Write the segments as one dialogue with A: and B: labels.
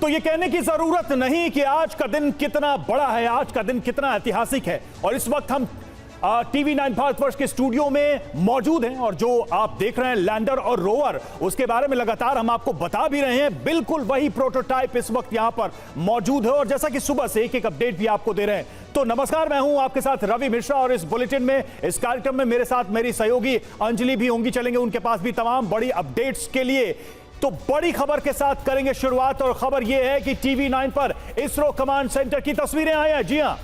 A: तो ये कहने की जरूरत नहीं कि आज का दिन कितना बड़ा है, आज का दिन कितना ऐतिहासिक है। और इस वक्त हम टीवी 9 भारतवर्ष के स्टूडियो में मौजूद हैं और जो आप देख रहे हैं लैंडर और रोवर, उसके बारे में लगातार हम आपको बता भी रहे हैं। बिल्कुल वही प्रोटोटाइप इस वक्त यहां पर मौजूद है और जैसा कि सुबह से एक एक अपडेट भी आपको दे रहे हैं। तो नमस्कार, मैं हूं आपके साथ रवि मिश्रा और इस बुलेटिन में, इस कार्यक्रम में मेरे साथ मेरी सहयोगी अंजलि भी होंगी, चलेंगे उनके पास भी तमाम बड़ी अपडेट्स के लिए। तो बड़ी खबर के साथ करेंगे शुरुआत और खबर यह है कि टीवी 9 पर इसरो कमांड सेंटर की तस्वीरें आई हैं। जी हां,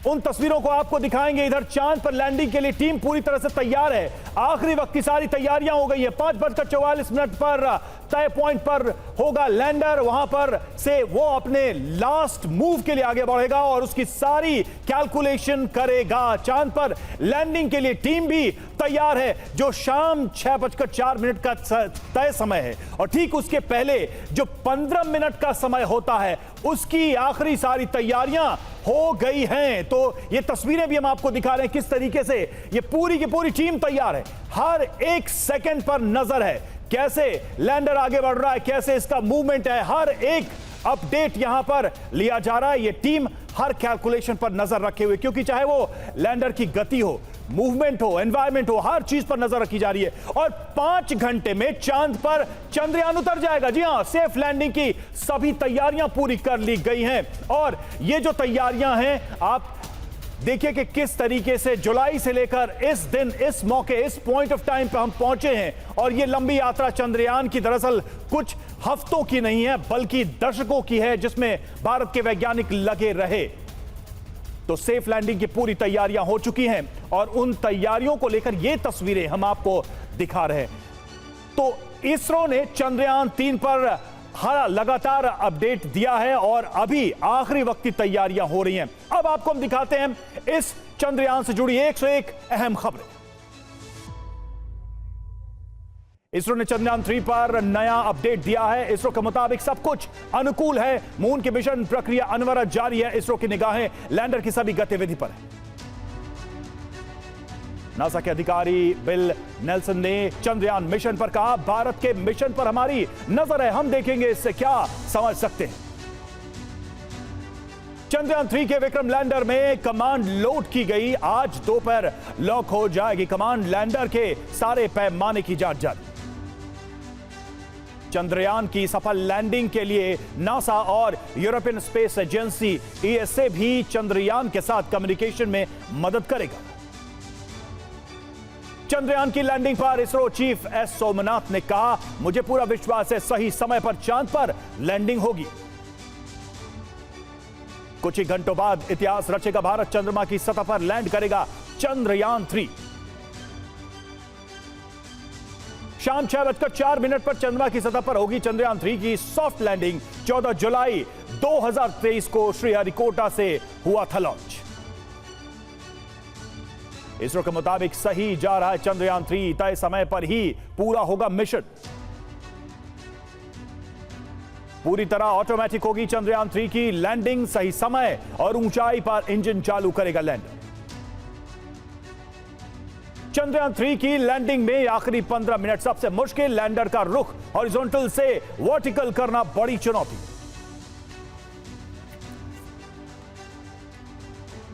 A: उन तस्वीरों को आपको दिखाएंगे। इधर चांद पर लैंडिंग के लिए टीम पूरी तरह से तैयार है। आखिरी वक्त की सारी तैयारियां हो गई है। 5:44 पर तय पॉइंट पर होगा लैंडर, वहां पर से वो अपने लास्ट मूव के लिए आगे बढ़ेगा और उसकी सारी कैलकुलेशन करेगा। चांद पर लैंडिंग के लिए टीम भी तैयार है, जो शाम 6:04 का तय समय है और ठीक उसके पहले जो 15 मिनट का समय होता है, उसकी आखिरी सारी तैयारियां हो गई हैं। तो ये तस्वीरें भी हम आपको दिखा रहे हैं किस तरीके से ये पूरी की पूरी टीम तैयार है। हर एक सेकंड पर नजर है, कैसे लैंडर आगे बढ़ रहा है, कैसे इसका मूवमेंट है, हर एक अपडेट यहां पर लिया जा रहा है। ये टीम हर कैलकुलेशन पर नजर रखे हुए, क्योंकि चाहे वो लैंडर की गति हो, मूवमेंट हो, एनवायरमेंट हो, हर चीज पर नजर रखी जा रही है। और 5 घंटे में चांद पर चंद्रयान उतर जाएगा। जी हां, सेफ लैंडिंग की सभी तैयारियां पूरी कर ली गई हैं। और ये जो तैयारियां हैं, आप देखिए कि किस तरीके से जुलाई से लेकर इस दिन, इस मौके, इस पॉइंट ऑफ टाइम पे हम पहुंचे हैं। और ये लंबी यात्रा चंद्रयान की दरअसल कुछ हफ्तों की नहीं है, बल्कि दशकों की है, जिसमें भारत के वैज्ञानिक लगे रहे। तो सेफ लैंडिंग की पूरी तैयारियां हो चुकी हैं और उन तैयारियों को लेकर ये तस्वीरें हम आपको दिखा रहे हैं। तो इसरो ने चंद्रयान 3 पर हर लगातार अपडेट दिया है और अभी आखिरी वक्त की तैयारियां हो रही हैं। अब आपको हम दिखाते हैं इस चंद्रयान से जुड़ी 101 अहम खबरें। इसरो ने चंद्रयान 3 पर नया अपडेट दिया है। इसरो के मुताबिक सब कुछ अनुकूल है। मून की मिशन प्रक्रिया अनवरत जारी है। इसरो की निगाहें लैंडर की सभी गतिविधि पर है। नासा के अधिकारी बिल नेल्सन ने चंद्रयान मिशन पर कहा, भारत के मिशन पर हमारी नजर है, हम देखेंगे इससे क्या समझ सकते हैं। चंद्रयान 3 के विक्रम लैंडर में कमांड लोड की गई। आज दोपहर लॉक हो जाएगी कमांड। लैंडर के सारे पैमाने की जांच जारी। चंद्रयान की सफल लैंडिंग के लिए नासा और यूरोपियन स्पेस एजेंसी ESA भी चंद्रयान के साथ कम्युनिकेशन में मदद करेगा। चंद्रयान की लैंडिंग पर इसरो चीफ S सोमनाथ ने कहा, मुझे पूरा विश्वास है सही समय पर चांद पर लैंडिंग होगी। कुछ ही घंटों बाद इतिहास रचेगा, भारत चंद्रमा की सतह पर लैंड करेगा चंद्रयान 3। शाम 6:04 पर चंद्रमा की सतह पर होगी चंद्रयान 3 की सॉफ्ट लैंडिंग। 14 जुलाई 2023 को श्रीहरिकोटा से हुआ था लॉन्च। इसरो के मुताबिक सही जा रहा है चंद्रयान 3, तय समय पर ही पूरा होगा मिशन। पूरी तरह ऑटोमेटिक होगी चंद्रयान 3 की लैंडिंग, सही समय और ऊंचाई पर इंजन चालू करेगा लैंडर। चंद्रयान 3 की लैंडिंग में आखिरी 15 मिनट सबसे मुश्किल। लैंडर का रुख हॉरिजॉन्टल से वर्टिकल करना बड़ी चुनौती।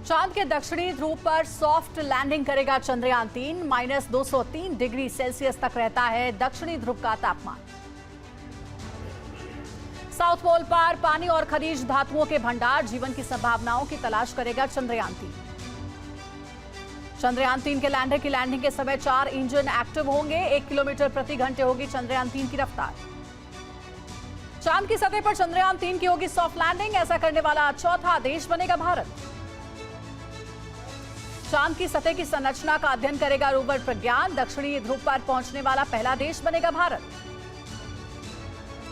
B: चांद के दक्षिणी ध्रुव पर सॉफ्ट लैंडिंग करेगा चंद्रयान 3। -203 डिग्री सेल्सियस तक रहता है दक्षिणी ध्रुव का तापमान। साउथ पोल पर पानी और खनिज धातुओं के भंडार, जीवन की संभावनाओं की तलाश करेगा चंद्रयान 3। चंद्रयान 3 के लैंडर की लैंडिंग के समय 4 इंजन एक्टिव होंगे। 1 किलोमीटर प्रति घंटे होगी चंद्रयान 3 की रफ्तार। चांद की सतह पर चंद्रयान 3 की होगी सॉफ्ट लैंडिंग। ऐसा करने वाला चौथा देश बनेगा भारत। चांद की सतह की संरचना का अध्ययन करेगा रोवर प्रज्ञान। दक्षिणी ध्रुव पर पहुंचने वाला पहला देश बनेगा भारत।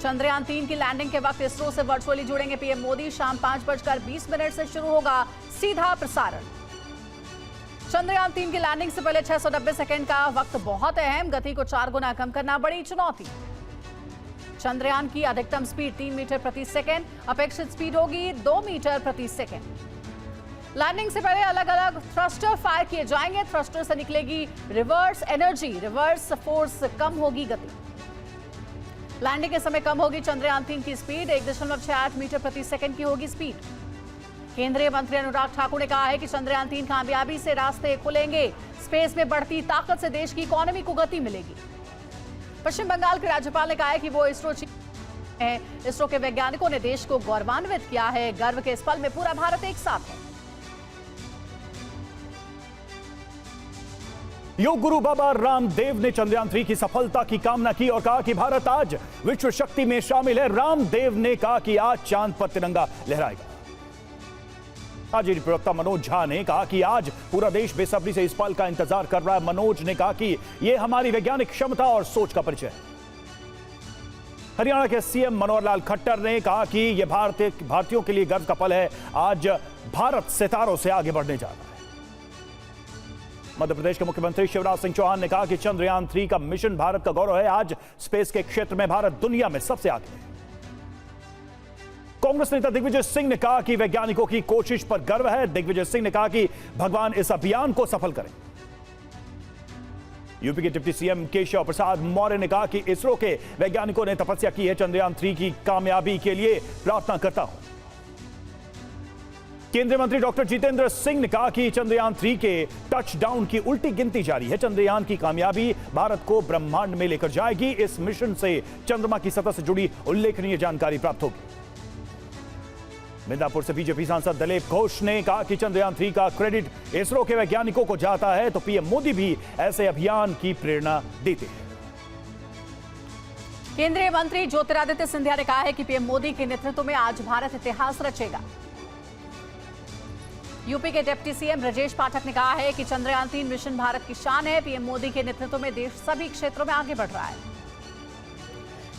B: चंद्रयान 3 की लैंडिंग के वक्त इसरो से वर्चुअली जुड़ेंगे पीएम मोदी। शाम 5:20 से शुरू होगा सीधा प्रसारण। चंद्रयान 3 की लैंडिंग से पहले 690 सेकंड का वक्त बहुत अहम। गति को 4 गुना कम करना बड़ी चुनौती। चंद्रयान की अधिकतम स्पीड 3 मीटर प्रति सेकंड, अपेक्षित स्पीड होगी 2 मीटर प्रति सेकंड। लैंडिंग से पहले अलग अलग थ्रस्टर फायर किए जाएंगे। थ्रस्टर से निकलेगी रिवर्स एनर्जी, रिवर्स फोर्स, कम होगी गति। लैंडिंग के समय कम होगी चंद्रयान 3 की स्पीड, 1.68 मीटर प्रति सेकंड की होगी स्पीड। केंद्रीय मंत्री अनुराग ठाकुर ने कहा है कि चंद्रयान 3 कामयाबी से रास्ते खुलेंगे, स्पेस में बढ़ती ताकत से देश की इकोनॉमी को गति मिलेगी। पश्चिम बंगाल के राज्यपाल ने कहा है कि वो इसरो के वैज्ञानिकों ने देश को गौरवान्वित किया है, गर्व के इस पल में पूरा भारत एक साथ है।
A: योग गुरु बाबा रामदेव ने चंद्रयान 3 की सफलता की कामना की और कहा कि भारत आज विश्व शक्ति में शामिल है। रामदेव ने कहा कि आज चांद पर तिरंगा लहराएगा। आरजेडी प्रवक्ता मनोज झा ने कहा कि आज पूरा देश बेसब्री से इस पल का इंतजार कर रहा है। मनोज ने कहा कि यह हमारी वैज्ञानिक क्षमता और सोच का परिचय है। हरियाणा के सीएम मनोहर लाल खट्टर ने कहा कि यह भारतीयों के लिए गर्व का पल है। आज भारत सितारों से आगे बढ़ने जा रहा है। मध्य प्रदेश के मुख्यमंत्री शिवराज सिंह चौहान ने कहा कि चंद्रयान 3 का मिशन भारत का गौरव है। आज स्पेस के क्षेत्र में भारत दुनिया में सबसे आगे है। कांग्रेस नेता दिग्विजय सिंह ने कहा कि वैज्ञानिकों की कोशिश पर गर्व है। दिग्विजय सिंह ने कहा कि भगवान इस अभियान को सफल करें। यूपी के डिप्टी सीएम केशव प्रसाद मौर्य ने कहा कि इसरो के वैज्ञानिकों ने तपस्या की है। चंद्रयान 3 की कामयाबी के लिए प्रार्थना करता हूं। केंद्रीय मंत्री डॉक्टर जितेंद्र सिंह ने कहा कि चंद्रयान 3 के टचडाउन की उल्टी गिनती जारी है। चंद्रयान की कामयाबी भारत को ब्रह्मांड में लेकर जाएगी। इस मिशन से चंद्रमा की सतह से जुड़ी उल्लेखनीय जानकारी प्राप्त होगी। मिदनापुर से बीजेपी सांसद दिलीप घोष ने कहा कि चंद्रयान 3 का क्रेडिट इसरो के वैज्ञानिकों को जाता है, तो पीएम मोदी भी ऐसे अभियान की प्रेरणा देते हैं।
B: केंद्रीय मंत्री ज्योतिरादित्य सिंधिया ने कहा है कि पीएम मोदी के नेतृत्व में आज भारत इतिहास रचेगा। यूपी के डिप्टी सीएम ब्रजेश पाठक ने कहा है कि चंद्रयान 3 मिशन भारत की शान है। पीएम मोदी के नेतृत्व में देश सभी क्षेत्रों में आगे बढ़ रहा है।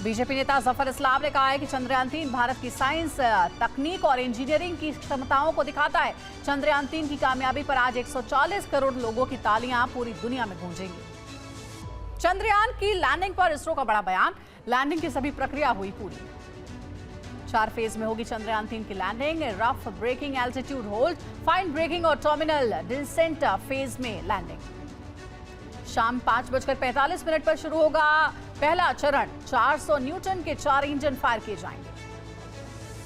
B: बीजेपी नेता जफर इस्लाम ने कहा है कि चंद्रयान 3 भारत की साइंस, तकनीक और इंजीनियरिंग की क्षमताओं को दिखाता है। चंद्रयान 3 की कामयाबी पर आज 140 करोड़ लोगों की तालियां पूरी दुनिया में गूंजेंगी। चंद्रयान की लैंडिंग पर इसरो का बड़ा बयान। लैंडिंग की सभी प्रक्रिया हुई पूरी। 4 फेज में होगी चंद्रयान 3 की landing. Rough braking, altitude hold, fine braking और टर्मिनल डिसेंट फेज में लैंडिंग। शाम 5:45 पर शुरू होगा पहला चरण। 400 न्यूटन के 4 इंजन फायर किए जाएंगे।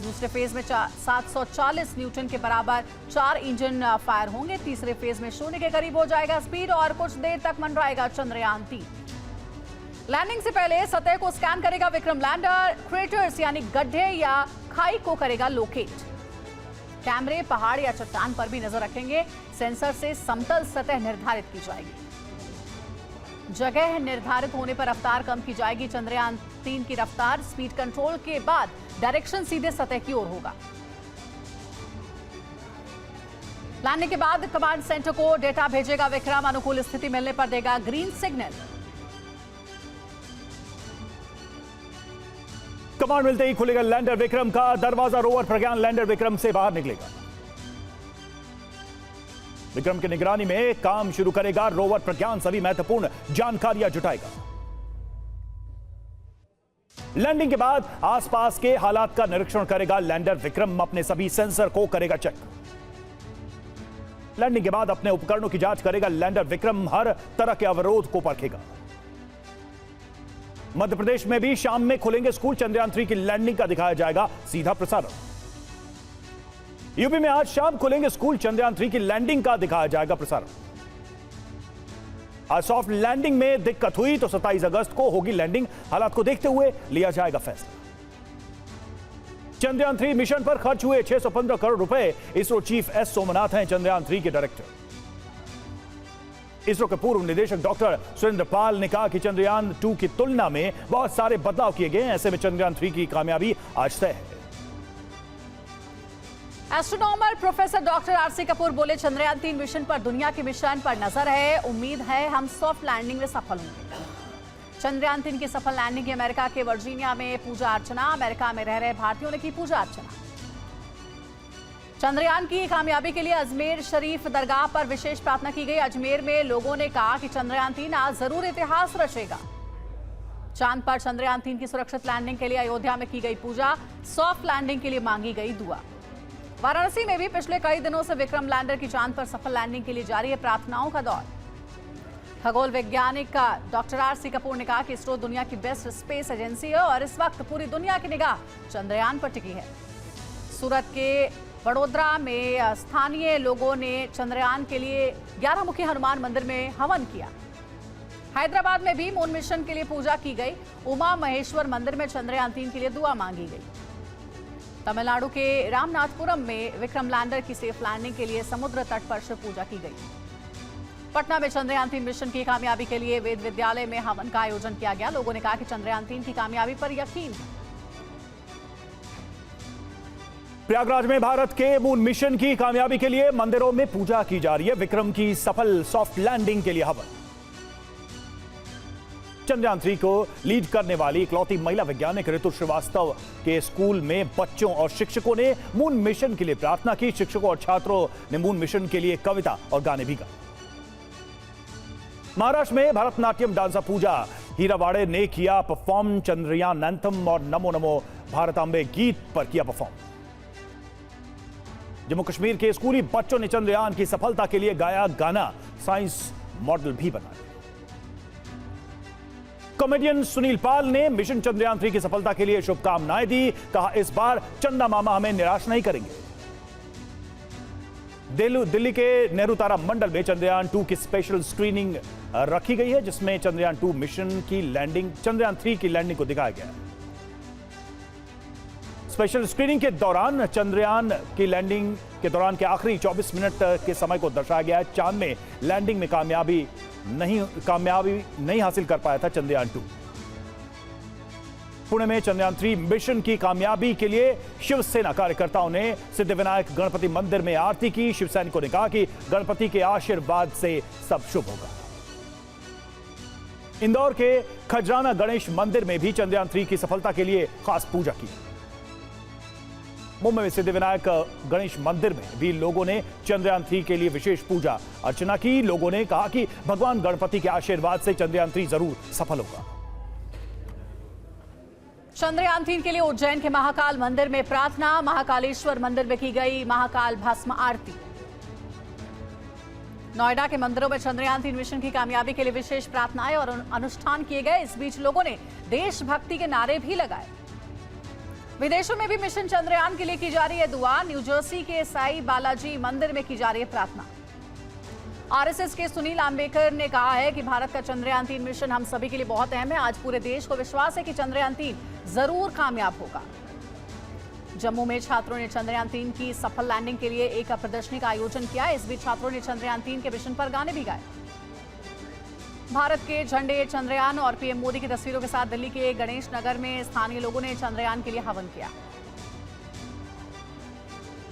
B: दूसरे फेज में 740 न्यूटन के बराबर 4 इंजन फायर होंगे। तीसरे फेज में 0 के करीब हो जाएगा स्पीड और कुछ देर तक मंडराएगा चंद्रयान 3। लैंडिंग से पहले सतह को स्कैन करेगा विक्रम लैंडर। क्रेटर्स यानी गड्ढे या खाई को करेगा लोकेट। कैमरे पहाड़ या चट्टान पर भी नजर रखेंगे। सेंसर से समतल सतह निर्धारित की जाएगी। जगह निर्धारित होने पर रफ्तार कम की जाएगी। चंद्रयान 3 की रफ्तार स्पीड कंट्रोल के बाद डायरेक्शन सीधे सतह की ओर होगा। लैंडिंग के बाद कमांड सेंटर को डेटा भेजेगा विक्रम। अनुकूल स्थिति मिलने पर देगा ग्रीन सिग्नल।
A: कमांड मिलते ही खुलेगा लैंडर विक्रम का दरवाजा। रोवर प्रज्ञान लैंडर विक्रम से बाहर निकलेगा। विक्रम की निगरानी में काम शुरू करेगा रोवर प्रज्ञान। सभी महत्वपूर्ण जानकारियां जुटाएगा। लैंडिंग के बाद आसपास के हालात का निरीक्षण करेगा लैंडर विक्रम। अपने सभी सेंसर को करेगा चेक। लैंडिंग के बाद अपने उपकरणों की जांच करेगा लैंडर विक्रम। हर तरह के अवरोध को परखेगा। मध्य प्रदेश में भी शाम में खुलेंगे स्कूल। चंद्रयान 3 की लैंडिंग का दिखाया जाएगा सीधा प्रसारण। यूपी में आज शाम खुलेंगे स्कूल। चंद्रयान 3 की लैंडिंग का दिखाया जाएगा प्रसारण। आज सॉफ्ट लैंडिंग में दिक्कत हुई तो 27 अगस्त को होगी लैंडिंग। हालात को देखते हुए लिया जाएगा फैसला। चंद्रयान 3 मिशन पर खर्च हुए 615 करोड़ रुपए। इसरो चीफ एस सोमनाथ हैं चंद्रयान 3 के डायरेक्टर। इसरो के पूर्व निदेशक डॉक्टर सुरेंद्र पाल ने कहा कि चंद्रयान 2 की तुलना में बहुत सारे बदलाव किए गए हैं। ऐसे में चंद्रयान 3 की कामयाबी आज तय है।
B: Astronomer professor doctor RC Kapoor बोले, चंद्रयान 3 मिशन पर दुनिया के मिशन पर नजर है। उम्मीद है हम सॉफ्ट लैंडिंग में सफल होंगे। चंद्रयान 3 की सफल लैंडिंग की अमेरिका के वर्जीनिया में पूजा अर्चना। अमेरिका में रह रहे भारतीयों ने की पूजा अर्चना। चंद्रयान की कामयाबी के लिए अजमेर शरीफ दरगाह पर विशेष प्रार्थना की गई। अजमेर में लोगों ने कहा कि चंद्रयान 3 आज जरूर इतिहास रचेगा। चांद पर चंद्रयान 3 की सुरक्षित लैंडिंग के लिए अयोध्या में की गई पूजा। सॉफ्ट लैंडिंग के लिए मांगी गई दुआ। वाराणसी में भी पिछले कई दिनों से विक्रम लैंडर की चांद पर सफल लैंडिंग के लिए जारी है प्रार्थनाओं का दौर। खगोल वैज्ञानिक डॉक्टर आर.सी. कपूर ने कहा कि इसरो दुनिया की बेस्ट स्पेस एजेंसी है और इस वक्त पूरी दुनिया की निगाह चंद्रयान पर टिकी है। सूरत के वडोदरा में स्थानीय लोगों ने चंद्रयान के लिए 11 मुखी हनुमान मंदिर में हवन किया। हैदराबाद में भी मून मिशन के लिए पूजा की गई। उमा महेश्वर मंदिर में चंद्रयान 3 के लिए दुआ मांगी गई। तमिलनाडु के रामनाथपुरम में विक्रम लैंडर की सेफ लैंडिंग के लिए समुद्र तट पर शिव पूजा की गई। पटना में चंद्रयान 3 मिशन की कामयाबी के लिए वेद विद्यालय में हवन का आयोजन किया गया। लोगों ने कहा कि चंद्रयान 3 की कामयाबी पर यकीन है।
A: प्रयागराज में भारत के मून मिशन की कामयाबी के लिए मंदिरों में पूजा की जा रही है। विक्रम की सफल सॉफ्ट लैंडिंग के लिए हवन। चंद्रयान 3 को लीड करने वाली इकलौती महिला वैज्ञानिक ऋतु श्रीवास्तव के स्कूल में बच्चों और शिक्षकों ने मून मिशन के लिए प्रार्थना की। शिक्षकों और छात्रों ने मून मिशन के लिए कविता और गाने भी गाए। महाराष्ट्र में भरतनाट्यम डांसा पूजा हीरावाड़े ने किया परफॉर्म। चंद्रयान एंथम और नमो नमो भारतांबे गीत पर किया परफॉर्म। जम्मू कश्मीर के स्कूली बच्चों ने चंद्रयान की सफलता के लिए गाया गाना। साइंस मॉडल भी बनाया। कॉमेडियन सुनील पाल ने मिशन चंद्रयान 3 की सफलता के लिए शुभकामनाएं दी। कहा, इस बार चंदा मामा हमें निराश नहीं करेंगे। दिल्ली के नेहरू तारा मंडल में चंद्रयान 2 की स्पेशल स्क्रीनिंग रखी गई है, जिसमें चंद्रयान 2 मिशन की लैंडिंग चंद्रयान 3 की लैंडिंग को दिखाया गया है। स्पेशल स्क्रीनिंग के दौरान चंद्रयान की लैंडिंग के दौरान के आखिरी 24 मिनट के समय को दर्शाया गया है। चांद में लैंडिंग में कामयाबी नहीं हासिल कर पाया था चंद्रयान 2। पुणे में चंद्रयान 3 मिशन की कामयाबी के लिए शिवसेना कार्यकर्ताओं ने सिद्धिविनायक गणपति मंदिर में आरती की। शिव सैनिकों ने कहा कि गणपति के आशीर्वाद से सब शुभ होगा। इंदौर के खजराना गणेश मंदिर में भी चंद्रयान 3 की सफलता के लिए खास पूजा की। मुंबई में सिद्धिविनायक गणेश मंदिर में भी लोगों ने चंद्रयान 3 के लिए विशेष पूजा अर्चना की। लोगों ने कहा कि भगवान गणपति के आशीर्वाद से चंद्रयान 3 जरूर सफल होगा।
B: चंद्रयान 3 के लिए उज्जैन के महाकाल मंदिर में प्रार्थना। महाकालेश्वर मंदिर में की गई महाकाल भस्म आरती। नोएडा के मंदिरों में चंद्रयान 3 मिशन की कामयाबी के लिए विशेष प्रार्थनाएं और अनुष्ठान किए गए। इस बीच लोगों ने देशभक्ति के नारे भी लगाए। विदेशों में भी मिशन चंद्रयान के लिए की जा रही है दुआ। न्यू जर्सी के साई बालाजी मंदिर में की जा रही है प्रार्थना। आरएसएस के सुनील आम्बेकर ने कहा है कि भारत का चंद्रयान 3 मिशन हम सभी के लिए बहुत अहम है। आज पूरे देश को विश्वास है कि चंद्रयान 3 जरूर कामयाब होगा। जम्मू में छात्रों ने चंद्रयान 3 की सफल लैंडिंग के लिए एक प्रदर्शनी का आयोजन किया। इस बीच छात्रों ने चंद्रयान 3 के मिशन पर गाने भी गाए। भारत के झंडे, चंद्रयान और पीएम मोदी की तस्वीरों के साथ दिल्ली के गणेश नगर में स्थानीय लोगों ने चंद्रयान के लिए हवन किया।